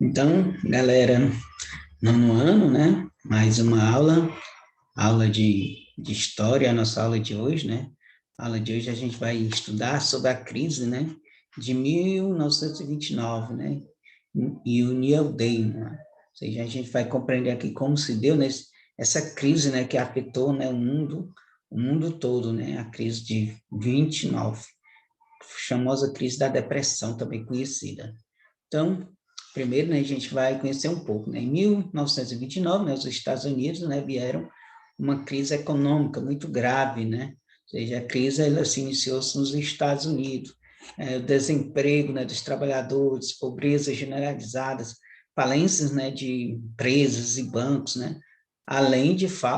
Então, galera, nono ano, né? Mais uma aula de história, a nossa aula de hoje, né? A aula de hoje a gente vai estudar sobre a crise, né? De 1929, né? E o New Deal, né? Ou seja, a gente vai compreender aqui como se deu essa crise, né? Que afetou, né? O mundo todo, né? A crise de 29, famosa crise da depressão, também conhecida. Então, primeiro, né, a gente vai conhecer um pouco, né? Em 1929, né, os Estados Unidos, né, vieram uma crise econômica muito grave, né? Ou seja, a crise ela se iniciou-se nos Estados Unidos. O desemprego, né, dos trabalhadores, pobreza generalizada, falências, né, de empresas e bancos, né? Além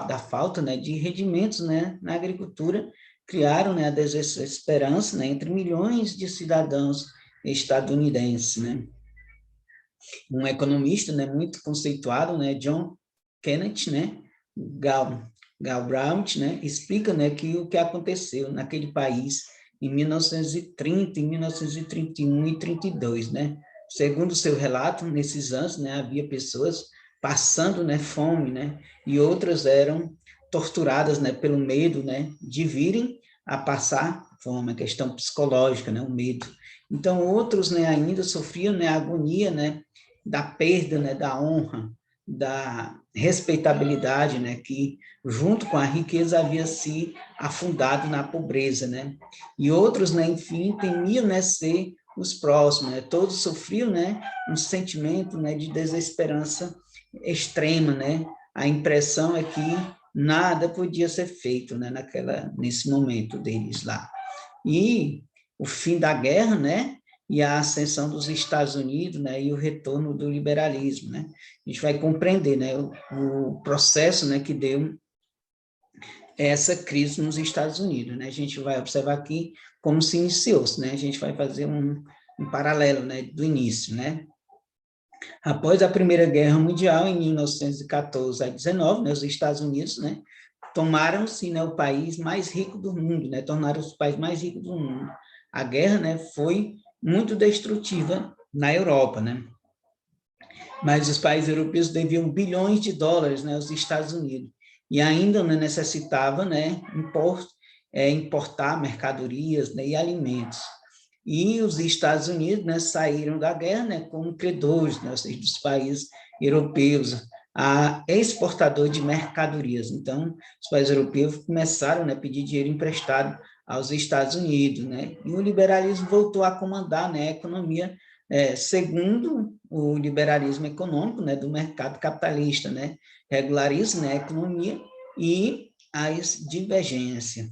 da falta, né, de rendimentos, né, na agricultura, criaram, né, a desesperança, né, entre milhões de cidadãos estadunidenses, né? Um economista, né, muito conceituado, né, John Kenneth, né, Galbraith, né, explica, né, que o que aconteceu naquele país em 1930, em 1931 e 32, né? Segundo seu relato, nesses anos, né, havia pessoas passando, né, fome, né, e outras eram torturadas, né, pelo medo, né, de virem a passar fome, a questão psicológica, né, o medo. Então, outros, né, ainda sofriam, né, agonia, né, da perda, né, da honra, da respeitabilidade, né, que junto com a riqueza havia se afundado na pobreza, né? E outros, né, enfim, temiam, né, ser os próximos, né? Todos sofriam, né, um sentimento, né, de desesperança extrema, né? A impressão é que nada podia ser feito, né, nesse momento deles lá. E o fim da guerra, né, e a ascensão dos Estados Unidos, né, e o retorno do liberalismo, né? A gente vai compreender, né, o processo, né, que deu essa crise nos Estados Unidos, né? A gente vai observar aqui como se iniciou, né? A gente vai fazer um paralelo, né, do início, né? Após a Primeira Guerra Mundial, em 1914 a 19, né, os Estados Unidos, né, tomaram-se, né, o país mais rico do mundo, né, tornaram-se o país mais rico do mundo. A guerra, né, foi muito destrutiva na Europa, né, mas os países europeus deviam bilhões de dólares, né, aos Estados Unidos, e ainda, né, necessitava, né, importar mercadorias, né, e alimentos. E os Estados Unidos, né, saíram da guerra, né, como credores, né, ou seja, dos países europeus, a exportador de mercadorias. Então, os países europeus começaram, né, a pedir dinheiro emprestado aos Estados Unidos, né, e o liberalismo voltou a comandar, né, a economia, segundo o liberalismo econômico, né, do mercado capitalista, né, regulariza, né, a economia e as divergências.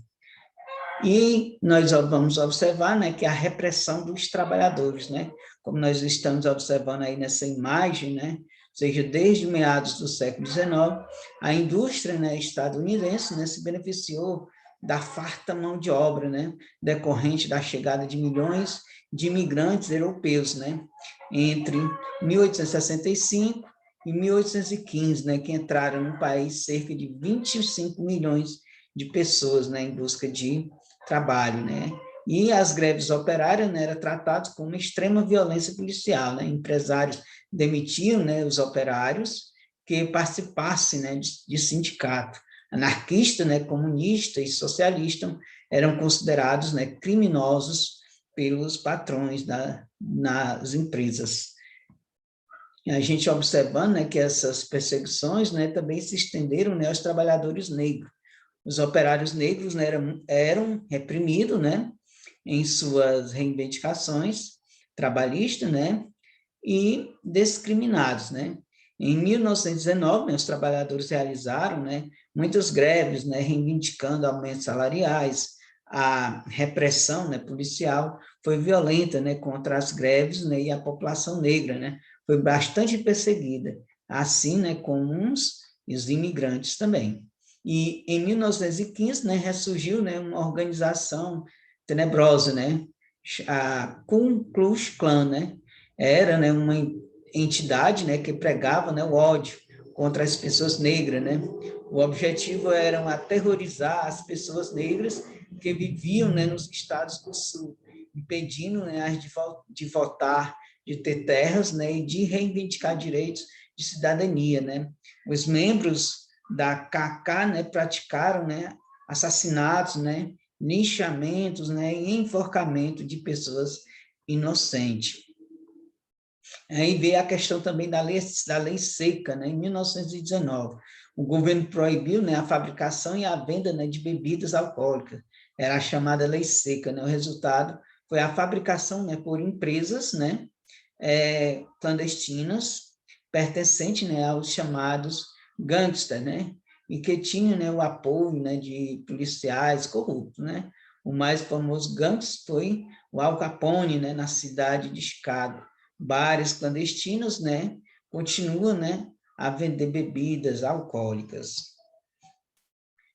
E nós vamos observar, né, que a repressão dos trabalhadores, né, como nós estamos observando aí nessa imagem, né, ou seja, desde meados do século XIX, a indústria, né, estadunidense, né, se beneficiou da farta mão de obra, né, decorrente da chegada de milhões de imigrantes europeus, né, entre 1865 e 1815, né, que entraram no país cerca de 25 milhões de pessoas, né, em busca de trabalho, né? E as greves operárias, né, eram tratadas com uma extrema violência policial, né? Empresários demitiam, né, os operários que participassem, né, de sindicato. Anarquistas, né, comunistas e socialistas eram considerados, né, criminosos pelos patrões nas empresas. E a gente observando, né, que essas perseguições, né, também se estenderam, né, aos trabalhadores negros. Os operários negros, né, eram reprimidos, né, em suas reivindicações trabalhistas, né, e discriminados, né. Em 1919, né, os trabalhadores realizaram, né, muitas greves, né, reivindicando aumentos salariais. A repressão, né, policial foi violenta, né, contra as greves, né, e a população negra, né, foi bastante perseguida, assim, né, como os imigrantes também. E em 1915, né, ressurgiu, né, uma organização tenebrosa, né, a Ku Klux Klan, né, era, né, uma entidade, né, que pregava, né, o ódio contra as pessoas negras, né. O objetivo era aterrorizar as pessoas negras que viviam, né, nos estados do sul, impedindo, né, as de votar de ter terras, né, e de reivindicar direitos de cidadania, né. Os membros da KK, né, praticaram, né, assassinatos, né, linchamentos, né, e enforcamento de pessoas inocentes. Aí veio a questão também da lei seca, né, em 1919. O governo proibiu, né, a fabricação e a venda, né, de bebidas alcoólicas. Era a chamada lei seca, né. O resultado foi a fabricação, né, por empresas, né, clandestinas, pertencentes, né, aos chamados gangsters, né, e que tinham, né, o apoio, né, de policiais corruptos, né. O mais famoso gangster foi o Al Capone, né, na cidade de Chicago. Bares clandestinos, né, continuam, né, a vender bebidas alcoólicas.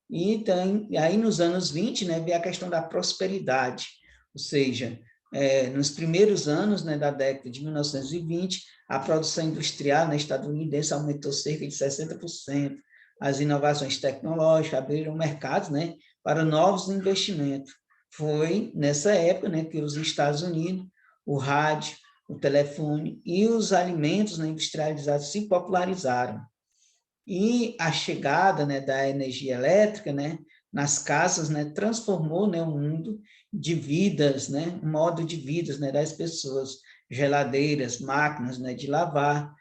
E então, aí nos anos 20, né, veio a questão da prosperidade, ou seja, nos primeiros anos, né, da década de 1920, a produção industrial, né, estadunidense aumentou cerca de 60%. As inovações tecnológicas abriram mercados, né, para novos investimentos. Foi nessa época, né, que os Estados Unidos, o rádio, o telefone e os alimentos, né, industrializados se popularizaram. E a chegada, né, da energia elétrica, né, nas casas, né, transformou, né, o mundo de vidas, né, o modo de vidas, né, das pessoas, geladeiras, máquinas, né, de lavar,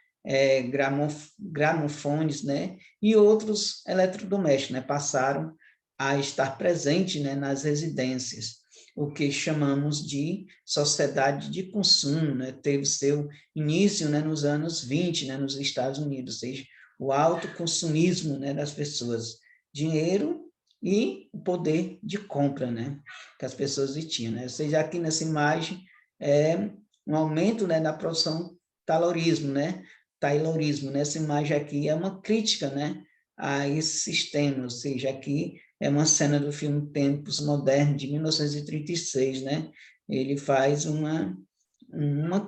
gramofones, né, e outros eletrodomésticos, né, passaram a estar presentes, né, nas residências, o que chamamos de sociedade de consumo, né, teve seu início, né, nos anos 20, né, nos Estados Unidos, ou seja, o autoconsumismo, né, das pessoas, dinheiro e o poder de compra, né, que as pessoas tinham, né? Ou seja, aqui nessa imagem é um aumento, né, da produção taylorismo, né? Taylorismo, nessa imagem aqui é uma crítica, né, a esse sistema, ou seja, aqui é uma cena do filme Tempos Modernos, de 1936, né? Ele faz uma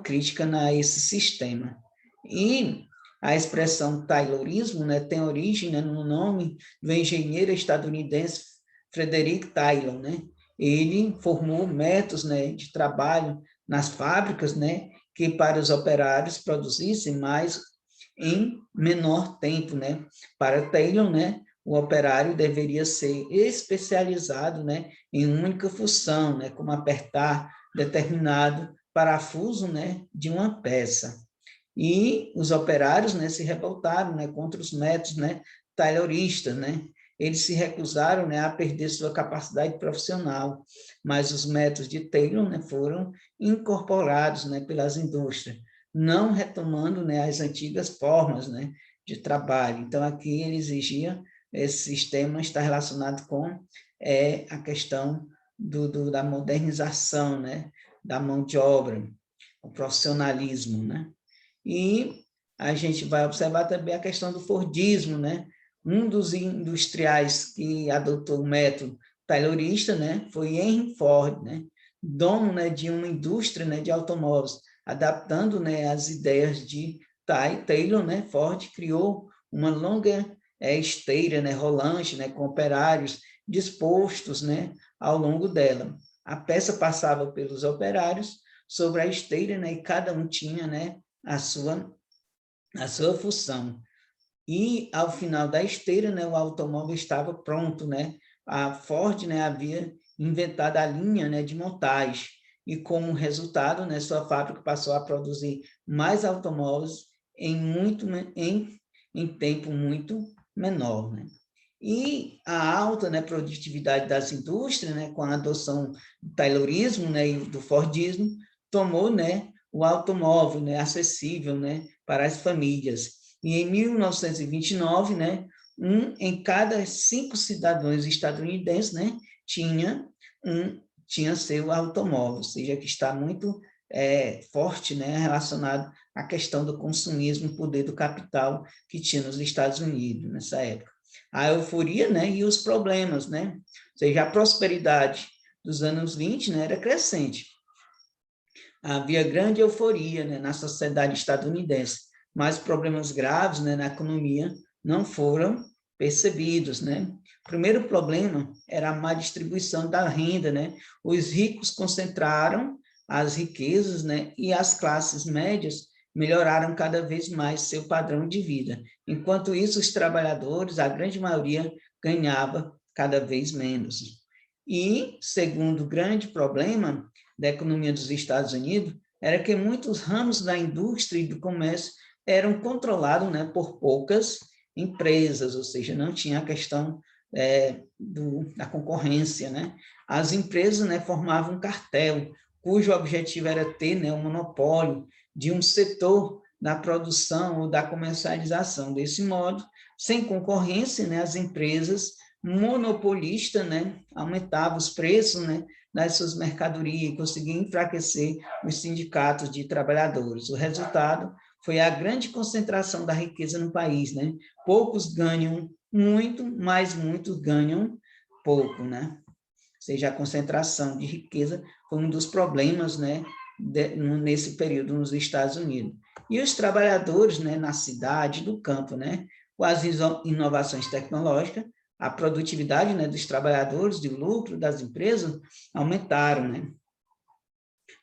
crítica a esse sistema. E a expressão taylorismo, né, tem origem, né, no nome do engenheiro estadunidense Frederick Taylor, né? Ele formou métodos, né, de trabalho nas fábricas, né, que para os operários produzissem mais em menor tempo, né? Para Taylor, né, o operário deveria ser especializado, né, em única função, né, como apertar determinado parafuso, né, de uma peça. E os operários, né, se revoltaram, né, contra os métodos, né, tayloristas, né? Eles se recusaram, né, a perder sua capacidade profissional, mas os métodos de Taylor, né, foram incorporados, né, pelas indústrias, não retomando, né, as antigas formas, né, de trabalho. Então aqui ele exigia, esse sistema está relacionado com a questão da modernização, né, da mão de obra, o profissionalismo, né? E a gente vai observar também a questão do Fordismo, né? Um dos industriais que adotou o método taylorista, né, foi Henry Ford, né, dono, né, de uma indústria, né, de automóveis, adaptando, né, as ideias de Taylor, né, Ford criou uma longa esteira, né, rolante, né, com operários dispostos, né, ao longo dela. A peça passava pelos operários sobre a esteira, né, e cada um tinha, né, a sua função. E, ao final da esteira, né, o automóvel estava pronto, né? A Ford, né, havia inventado a linha, né, de montagem, e como resultado, né, sua fábrica passou a produzir mais automóveis em tempo muito menor, né? E a alta, né, produtividade das indústrias, né, com a adoção do taylorismo, né, e do Fordismo, tomou, né, o automóvel, né, acessível, né, para as famílias. E em 1929, né, em cada 5 cidadãos estadunidenses, né, tinha seu automóvel, ou seja, que está muito forte, né, relacionado à questão do consumismo, o poder do capital que tinha nos Estados Unidos nessa época. A euforia, né, e os problemas, né, ou seja, a prosperidade dos anos 20, né, era crescente. Havia grande euforia, né, na sociedade estadunidense, mas problemas graves, né, na economia não foram percebidos, né? O primeiro problema era a má distribuição da renda, né? Os ricos concentraram as riquezas, né, e as classes médias melhoraram cada vez mais seu padrão de vida. Enquanto isso, os trabalhadores, a grande maioria, ganhava cada vez menos. E, segundo o grande problema da economia dos Estados Unidos, era que muitos ramos da indústria e do comércio eram controlados, né, por poucas empresas, ou seja, não tinha a questão da concorrência, né? As empresas, né, formavam um cartel, cujo objetivo era ter, né, um monopólio de um setor da produção ou da comercialização. Desse modo, sem concorrência, né, as empresas monopolistas, né, aumentavam os preços, né, das suas mercadorias e conseguiam enfraquecer os sindicatos de trabalhadores. O resultado foi a grande concentração da riqueza no país, né? Poucos ganham muito, mas muitos ganham pouco, né? Ou seja, a concentração de riqueza foi um dos problemas, né, nesse período nos Estados Unidos. E os trabalhadores, né, na cidade, no campo, né, com as inovações tecnológicas, a produtividade, né, dos trabalhadores, o lucro das empresas aumentaram, né?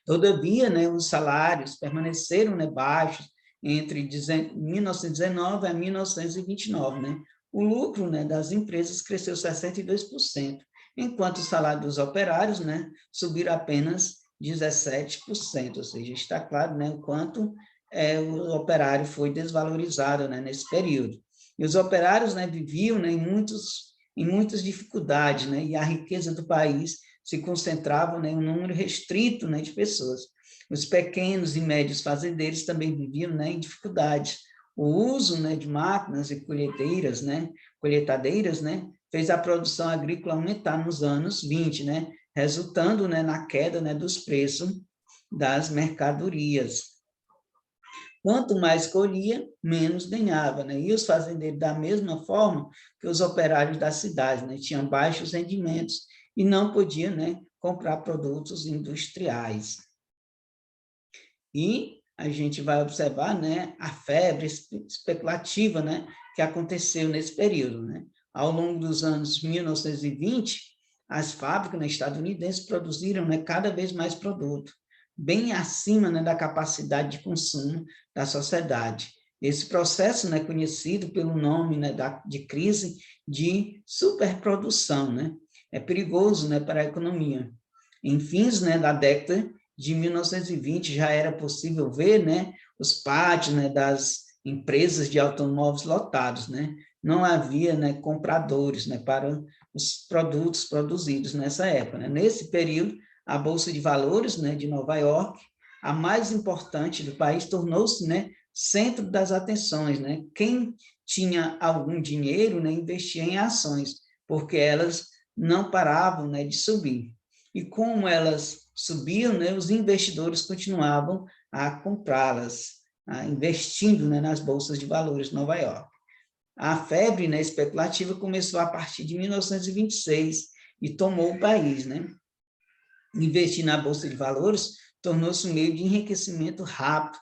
Todavia, né, os salários permaneceram, né, baixos entre 1919 a 1929, né? O lucro, né, das empresas cresceu 62%, enquanto o salário dos operários, né, subiram apenas 17%, ou seja, está claro, né, o quanto o operário foi desvalorizado, né, nesse período. E os operários, né, viviam, né, em muitas dificuldades, né, e a riqueza do país se concentrava, né, em um número restrito, né, de pessoas. Os pequenos e médios fazendeiros também viviam, né, em dificuldades. O uso, né, de máquinas e colheitadeiras, né, fez a produção agrícola aumentar nos anos 20, né, resultando, né, na queda, né, dos preços das mercadorias. Quanto mais colhia, menos ganhava, né? E os fazendeiros, da mesma forma que os operários da cidade, né, tinham baixos rendimentos e não podiam, né, comprar produtos industriais. E a gente vai observar, né, a febre especulativa, né, que aconteceu nesse período, né? Ao longo dos anos 1920, as fábricas, né, estadunidenses produziram, né, cada vez mais produto, bem acima, né, da capacidade de consumo da sociedade. Esse processo, né, conhecido pelo nome, né, de crise de superprodução, né? É perigoso, né, para a economia. Em fins, né, da década de 1920 já era possível ver, né, os pátios, né, das empresas de automóveis lotados, né? Não havia, né, compradores, né, para os produtos produzidos nessa época, né? Nesse período, a Bolsa de Valores, né, de Nova York, a mais importante do país, tornou-se, né, centro das atenções, né? Quem tinha algum dinheiro, né, investia em ações, porque elas não paravam, né, de subir. E como elas subiam, né, os investidores continuavam a comprá-las, investindo, né, nas bolsas de valores de Nova York. A febre, né, especulativa começou a partir de 1926 e tomou o país, né? Investir na bolsa de valores tornou-se um meio de enriquecimento rápido.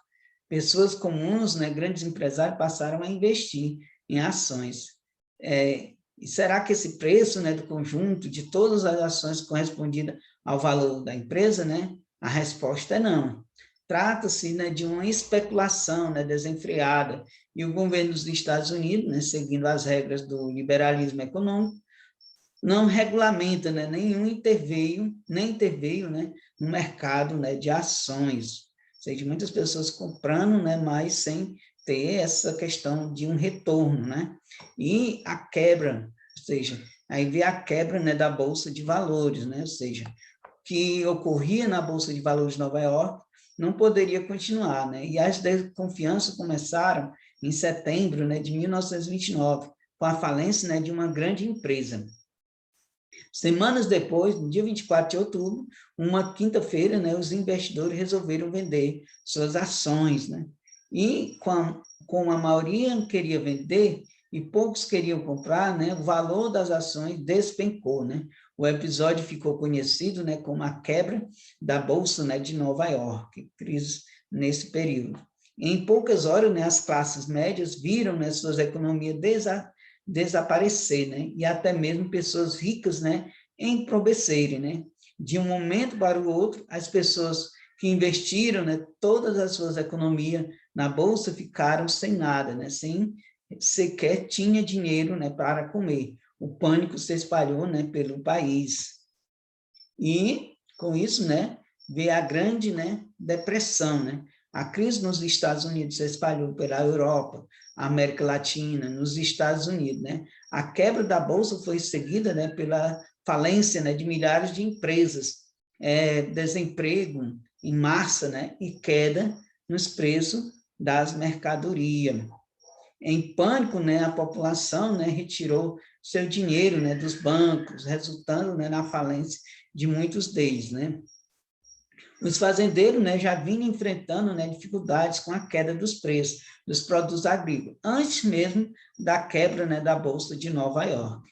Pessoas comuns, né, grandes empresários passaram a investir em ações. E será que esse preço, né, do conjunto de todas as ações correspondidas ao valor da empresa, né? A resposta é não. Trata-se, né, de uma especulação, né, desenfreada, e o governo dos Estados Unidos, né, seguindo as regras do liberalismo econômico, não regulamenta, né, nem interveio, né, no mercado, né, de ações. Ou seja, muitas pessoas comprando, né, mas sem ter essa questão de um retorno, né? E a quebra, ou seja, aí vem a quebra, né, da Bolsa de Valores, né? Ou seja, o que ocorria na Bolsa de Valores de Nova York não poderia continuar, né? E as desconfianças começaram em setembro, né, de 1929, com a falência, né, de uma grande empresa. Semanas depois, no dia 24 de outubro, uma quinta-feira, né, os investidores resolveram vender suas ações, né? E como a maioria queria vender e poucos queriam comprar, né, o valor das ações despencou, né? O episódio ficou conhecido, né, como a quebra da Bolsa, né, de Nova York, crise nesse período. Em poucas horas, né, as classes médias viram, né, suas economias desaparecer, né? E até mesmo pessoas ricas, né, empobrecerem, né? De um momento para o outro, as pessoas que investiram, né, todas as suas economias na Bolsa ficaram sem nada, né, sem sequer tinha dinheiro, né, para comer. O pânico se espalhou, né, pelo país. E, com isso, né, veio a grande, né, depressão, né? A crise nos Estados Unidos se espalhou pela Europa, América Latina, nos Estados Unidos, né? A quebra da Bolsa foi seguida, né, pela falência, né, de milhares de empresas, desemprego em massa, né, e queda nos preços das mercadorias. Em pânico, né, a população, né, retirou seu dinheiro, né, dos bancos, resultando, né, na falência de muitos deles, né. Os fazendeiros, né, já vinham enfrentando, né, dificuldades com a queda dos preços dos produtos agrícolas, antes mesmo da quebra, né, da Bolsa de Nova York.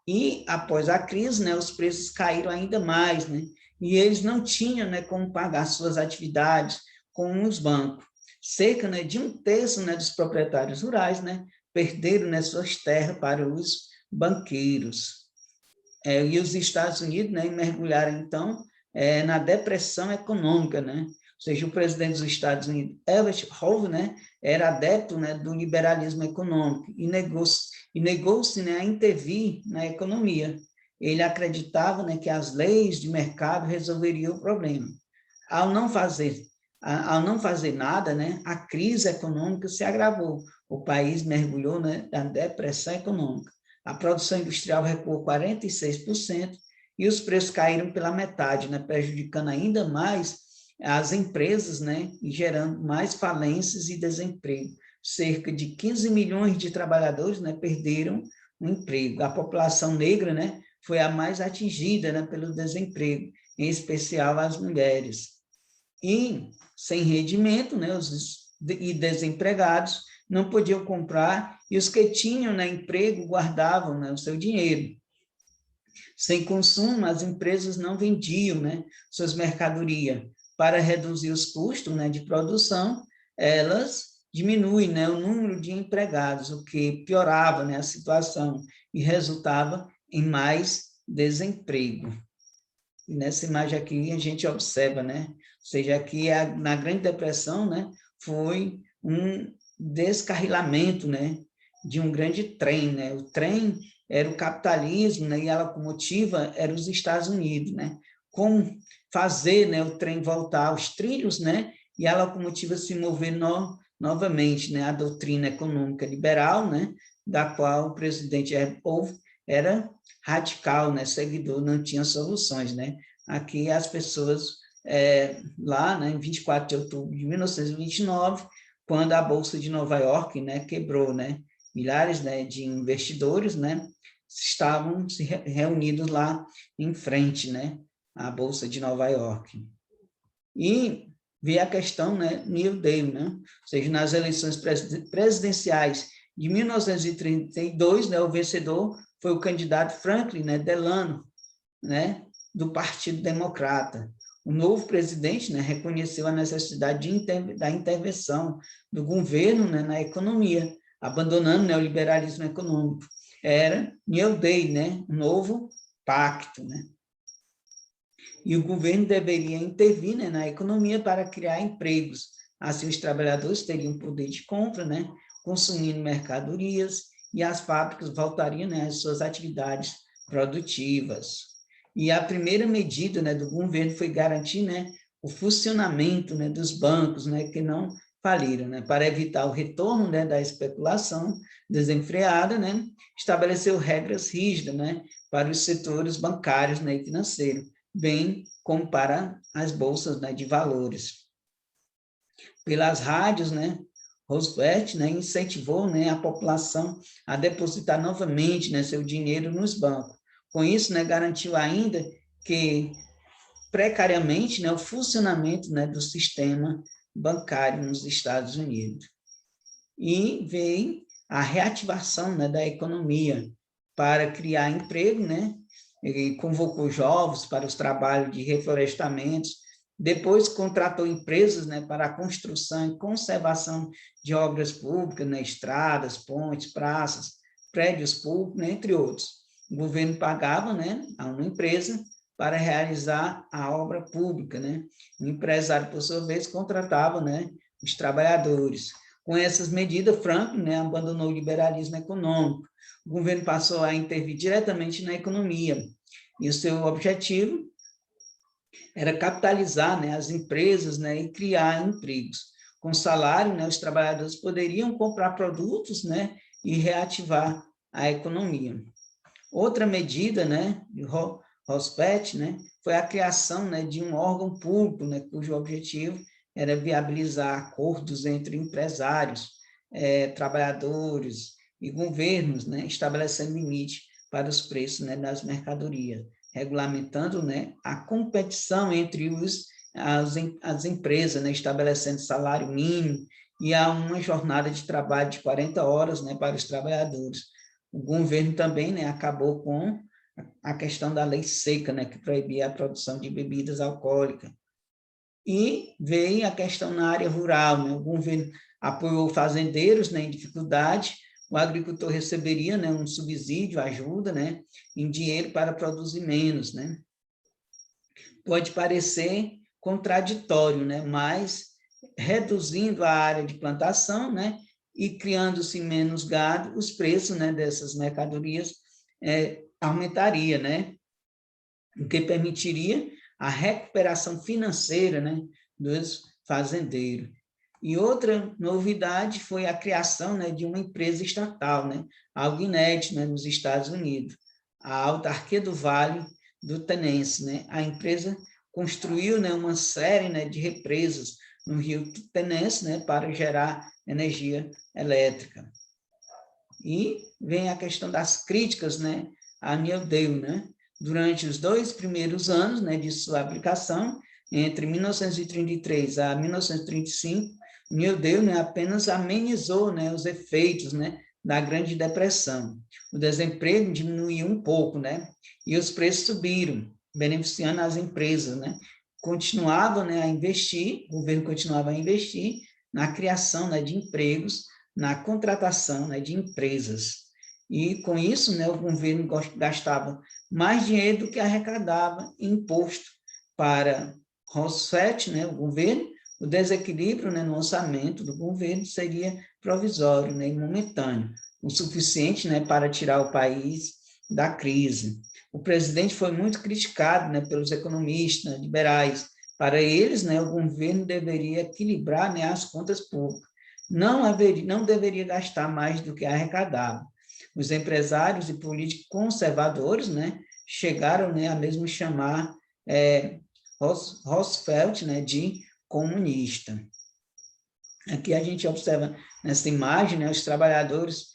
E, após a crise, né, os preços caíram ainda mais, né, e eles não tinham, né, como pagar suas atividades com os bancos. Cerca, né, de 1/3, né, dos proprietários rurais, né, perderam, né, suas terras para os banqueiros. E os Estados Unidos, né, mergulharam, então, na depressão econômica, né? Ou seja, o presidente dos Estados Unidos, Herbert Hoover, né, era adepto, né, do liberalismo econômico e negou-se, né, a intervir na economia. Ele acreditava, né, que as leis de mercado resolveriam o problema. Ao não fazer nada, né, a crise econômica se agravou. O país mergulhou, né, na depressão econômica. A produção industrial recuou 46% e os preços caíram pela metade, né, prejudicando ainda mais as empresas, né, e gerando mais falências e desemprego. Cerca de 15 milhões de trabalhadores, né, perderam o emprego. A população negra, né, foi a mais atingida, né, pelo desemprego, em especial as mulheres. E, sem rendimento, né, os desempregados não podiam comprar, e os que tinham, né, emprego guardavam, né, o seu dinheiro. Sem consumo, as empresas não vendiam, né, suas mercadorias. Para reduzir os custos, né, de produção, elas diminuem, né, o número de empregados, o que piorava, né, a situação e resultava em mais desemprego. E nessa imagem aqui a gente observa, né? Ou seja, aqui na Grande Depressão, né, foi um descarrilamento, né, de um grande trem, né? O trem era o capitalismo, né, e a locomotiva era os Estados Unidos, né? Como fazer, né, o trem voltar aos trilhos, né, e a locomotiva se mover novamente, né? A doutrina econômica liberal, né, da qual o presidente Hoover era radical, né, seguidor, não tinha soluções, né? Aqui as pessoas, lá, né, em 24 de outubro de 1929, quando a Bolsa de Nova York, né, quebrou, né, milhares, né, de investidores, né, estavam se reunidos lá em frente, né, à Bolsa de Nova York. E veio a questão, né, New Deal, né, ou seja, nas eleições presidenciais de 1932, né, o vencedor foi o candidato Franklin, né, Delano, né, do Partido Democrata. O novo presidente, né, reconheceu a necessidade da intervenção do governo, né, na economia, abandonando, né, o liberalismo econômico. Era New Deal, né, um novo pacto, né? E o governo deveria intervir, né, na economia para criar empregos. Assim, os trabalhadores teriam poder de compra, né, consumindo mercadorias, e as fábricas voltariam, né, às suas atividades produtivas. E a primeira medida, né, do governo foi garantir, né, o funcionamento, né, dos bancos, né, que não faliram, né, para evitar o retorno, né, da especulação desenfreada, né, estabeleceu regras rígidas, né, para os setores bancários, né, e financeiros, bem como para as bolsas, né, de valores. Pelas rádios, né, Roosevelt, né, incentivou, né, a população a depositar novamente, né, seu dinheiro nos bancos. Com isso, né, garantiu ainda que, precariamente, né, o funcionamento, né, do sistema bancário nos Estados Unidos. E veio a reativação, né, da economia para criar emprego, né, e convocou jovens para os trabalhos de reflorestamentos, depois contratou empresas, né, para a construção e conservação de obras públicas, né, estradas, pontes, praças, prédios públicos, né, entre outros. O governo pagava, né, a uma empresa para realizar a obra pública, né? O empresário, por sua vez, contratava, né, os trabalhadores. Com essas medidas, Franklin, né, abandonou o liberalismo econômico. O governo passou a intervir diretamente na economia, e o seu objetivo era capitalizar, né, as empresas, né, e criar empregos. Com salário, né, os trabalhadores poderiam comprar produtos, né, e reativar a economia. Outra medida, né, de Roosevelt, né, foi a criação, né, de um órgão público, né, cujo objetivo era viabilizar acordos entre empresários, trabalhadores e governos, né, estabelecendo limite para os preços, né, das mercadorias, regulamentando, né, a competição entre as empresas, né, estabelecendo salário mínimo e há uma jornada de trabalho de 40 horas, né, para os trabalhadores. O governo também, né, acabou com a questão da lei seca, né, que proibia a produção de bebidas alcoólicas. E veio a questão na área rural, né, o governo apoiou fazendeiros, né, em dificuldade, o agricultor receberia, né, um subsídio, ajuda, né, em dinheiro para produzir menos, né. Pode parecer contraditório, né, mas reduzindo a área de plantação, né, e criando-se menos gado, os preços, né, dessas mercadorias aumentaria, né, o que permitiria a recuperação financeira, né, dos fazendeiros. E outra novidade foi a criação, né, de uma empresa estatal, né, algo inédito, né, nos Estados Unidos, a Autarquia do Vale do Tennessee, né. A empresa construiu, né, uma série, né, de represas no rio Tennessee, né, para gerar energia elétrica. E vem a questão das críticas, né, a New Deal, né. Durante os 2 primeiros anos, né, de sua aplicação, entre 1933 a 1935, o New Deal, né, apenas amenizou, né, os efeitos, né, da Grande Depressão. O desemprego diminuiu um pouco, né, e os preços subiram, beneficiando as empresas, né. Continuavam, né, a investir, o governo continuava a investir na criação, né, de empregos, na contratação, né, de empresas. E, com isso, né, o governo gastava mais dinheiro do que arrecadava em imposto para Roosevelt, né, o governo. O desequilíbrio, né, no orçamento do governo seria provisório, né, e momentâneo, o suficiente, né, para tirar o país da crise. O presidente foi muito criticado, né, pelos economistas, né, liberais. Para eles, né, o governo deveria equilibrar, né, as contas públicas. Não deveria gastar mais do que arrecadava. Os empresários e políticos conservadores, né, chegaram, né, a mesmo chamar Roosevelt, né, de comunista. Aqui a gente observa nessa imagem, né, os trabalhadores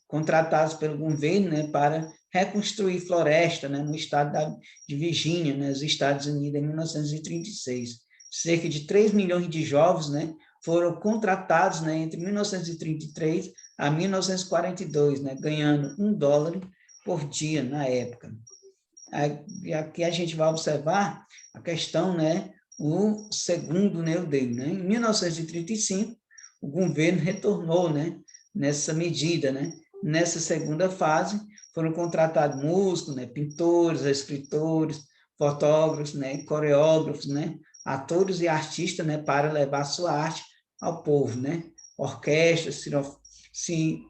contratados pelo governo, né, para reconstruir floresta, né, no estado de Virgínia, né, nos Estados Unidos, em 1936. Cerca de 3 milhões de jovens, né, foram contratados, né, entre 1933 a 1942, né, ganhando $1 por dia na época. Aqui a gente vai observar a questão, né, o segundo New Deal, né? Em 1935, o governo retornou, né, nessa medida, né? Nessa segunda fase, foram contratados músicos, né, pintores, escritores, fotógrafos, né, coreógrafos, né, atores e artistas, né, para levar sua arte ao povo, né? Orquestras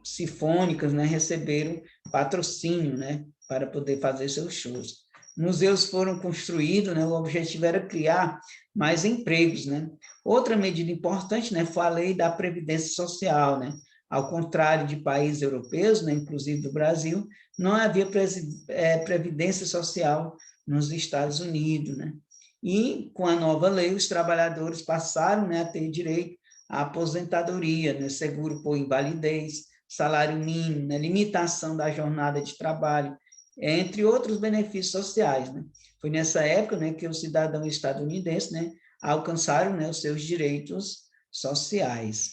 sinfônicas, né, receberam patrocínio, né, para poder fazer seus shows. Museus foram construídos, né, o objetivo era criar mais empregos, né? Outra medida importante, né, foi a lei da Previdência Social, né? Ao contrário de países europeus, né, inclusive do Brasil, não havia previdência social nos Estados Unidos, né? E, com a nova lei, os trabalhadores passaram, né, a ter direito à aposentadoria, né, seguro por invalidez, salário mínimo, né, limitação da jornada de trabalho, entre outros benefícios sociais, né? Foi nessa época, né, que os cidadãos estadunidenses, né, alcançaram, né, os seus direitos sociais.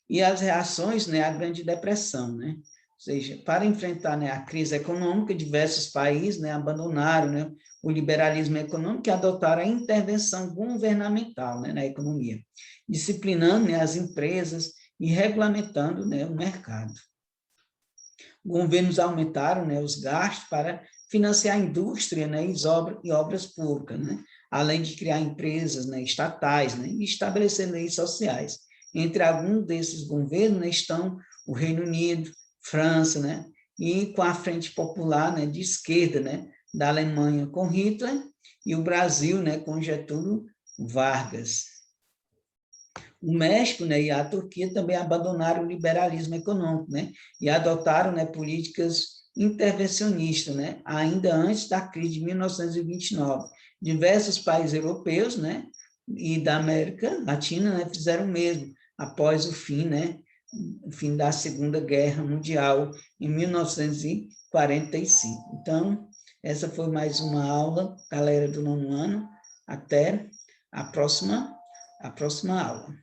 E as reações, né, à Grande Depressão, né? Ou seja, para enfrentar, né, a crise econômica, diversos países, né, abandonaram, né, o liberalismo econômico e adotaram a intervenção governamental, né, na economia, disciplinando, né, as empresas e regulamentando, né, o mercado. Governos aumentaram, né, os gastos para financiar a indústria, né, e obras públicas, né, além de criar empresas, né, estatais, né, e estabelecer leis sociais. Entre alguns desses governos, né, estão o Reino Unido, França, né, e com a Frente Popular, né, de esquerda, né, da Alemanha com Hitler, e o Brasil, né, com Getúlio Vargas. O México, né, e a Turquia também abandonaram o liberalismo econômico, né, e adotaram, né, políticas intervencionistas, né, ainda antes da crise de 1929. Diversos países europeus, né, e da América Latina, né, fizeram o mesmo após o fim, né, o fim da Segunda Guerra Mundial em 1945. Então, essa foi mais uma aula, galera do nono ano. Até a próxima aula.